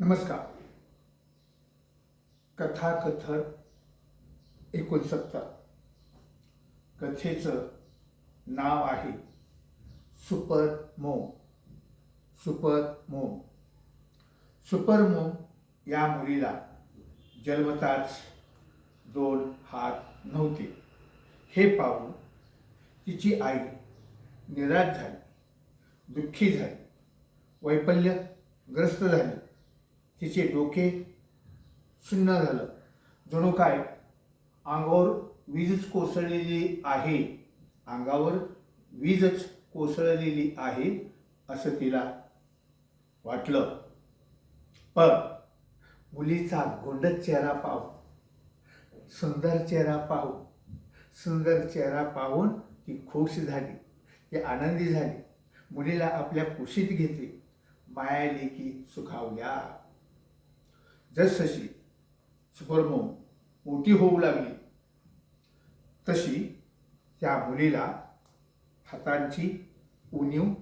नमस्कार. कथाकथन 69. कथेचं नाव आहे सुपर मोम. सुपर मोम. सुपर मोम या मुलीला जन्मताच 2 हात नव्हते. हे पाहून तिची आई निराश झाली, दुःखी झाली, वैफल्यग्रस्त झाली. तिचे डोके सुन्न झालं, जणू काय अंगावर वीजच कोसळलेली आहे, अंगावर वीजच कोसळलेली आहे असं तिला वाटलं. पण मुलीचा गोंडस चेहरा पाहून, सुंदर चेहरा पाहून ती खुश झाली, ती आनंदी झाली. मुलीला आपल्या कुशीत घेतली, मायालेकी सुखावल्या. जसजशी सुपरमोम मोठी होऊ लागली तशी त्या मुलीला हातांची उणीव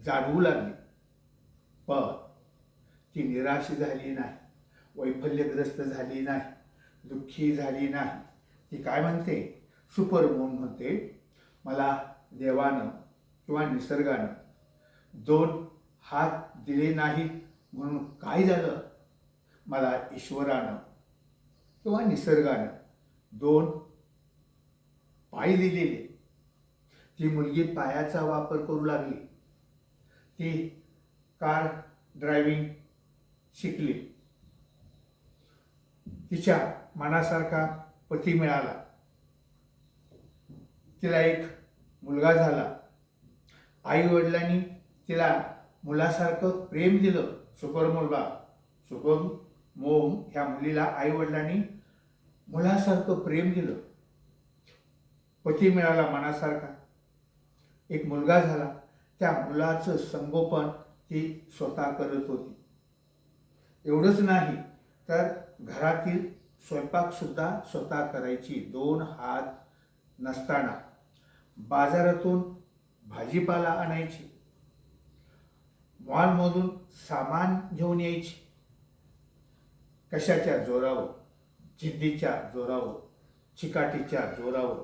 जाणवू लागली. पण ती निराश झाली नाही, वैफल्यग्रस्त झाली नाही, दुःखी झाली नाही. ती काय म्हणते? सुपरमोम म्हणते, मला देवानं किंवा निसर्गानं 2 हात दिले नाहीत म्हणून काय झालं? मला ईश्वरानं किंवा निसर्गानं 2 पाय दिलेले. ती मुलगी पायाचा वापर करू लागली. ती कार ड्रायव्हिंग शिकली. तिच्या मनासारखा पती मिळाला. तिला एक मुलगा झाला. आई वडिलांनी तिला मुलासारखं प्रेम दिलं. सुपरमोम ह्या मुलीला आई वडिलांनी मुलासारखं प्रेम दिलं. पती मिळाला मनासारखा, एक मुलगा झाला. त्या मुलाचं संगोपन ती स्वतः करत होती. एवढंच नाही तर घरातील स्वयंपाकसुद्धा स्वतः करायची. 2 हात नसताना बाजारातून भाजीपाला आणायची, मॉलमधून सामान घेऊन यायची. कशाच्या जोरावर? जिद्दीच्या जोरावर, चिकाटीच्या जोरावर,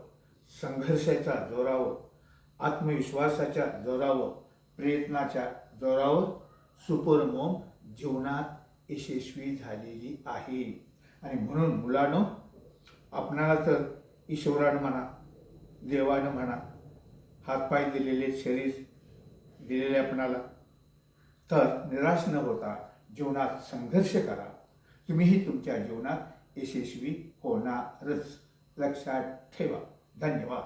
संघर्षाच्या जोरावर, आत्मविश्वासाच्या जोरावर, प्रयत्नाच्या जोरावर सुपरमोम जीवनात यशस्वी झालेली आहे. आणि म्हणून मुलांनो, आपणाला तर ईश्वरानं म्हणा, देवानं म्हणा, हातपाय दिलेले, शरीर दिलेले आपणाला, तर निराश न होता जीवनात संघर्ष करा. तुम्हीही तुमच्या जीवनात यशस्वी होणारच. लक्षात ठेवा. धन्यवाद.